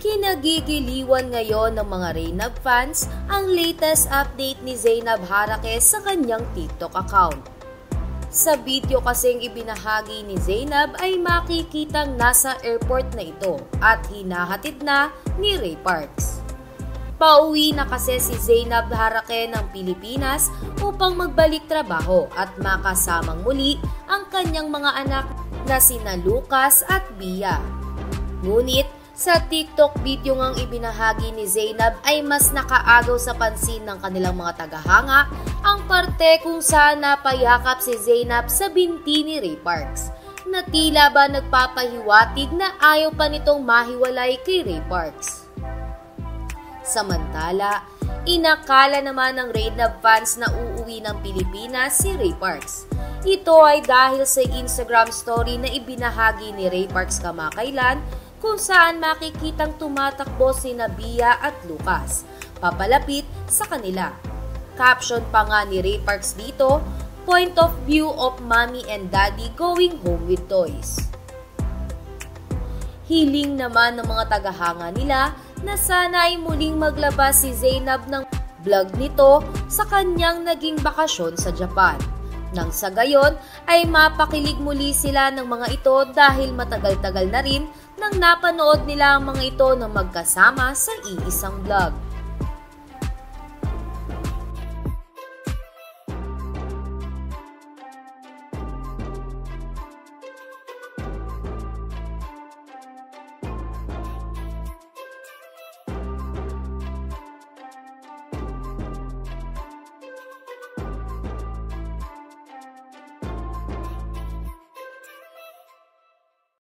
Kinagigiliwan ngayon ng mga Reynab fans ang latest update ni Zainab Harakeh sa kanyang TikTok account. Sa video kasing ibinahagi ni Zainab ay makikitang nasa airport na ito at hinahatid na ni Ray Parks. Pauwi na kasi si Zainab Harakeh ng Pilipinas upang magbalik trabaho at makasamang muli ang kanyang mga anak na sina Lucas at Bia. Ngunit sa TikTok video ngang ibinahagi ni Zainab ay mas nakaagaw sa pansin ng kanilang mga tagahanga ang parte kung saan napayakap si Zainab sa binti ni Ray Parks, na tila ba nagpapahiwatig na ayaw pa nitong mahiwalay kay Ray Parks. Samantala, inakala naman ng Reynab fans na uuwi ng Pilipinas si Ray Parks. Ito ay dahil sa Instagram story na ibinahagi ni Ray Parks kamakailan kung saan makikitang tumatakbo sina Bia at Lucas papalapit sa kanila. Caption pa nga ni Ray Parks dito, "Point of view of mommy and daddy going home with toys." Hiling naman ng mga tagahanga nila na sana ay muling maglabas si Zainab ng vlog nito sa kanyang naging bakasyon sa Japan. Nang sa gayon ay mapakilig muli sila ng mga ito dahil matagal-tagal na rin nang napanood nila ang mga ito na magkasama sa iisang vlog.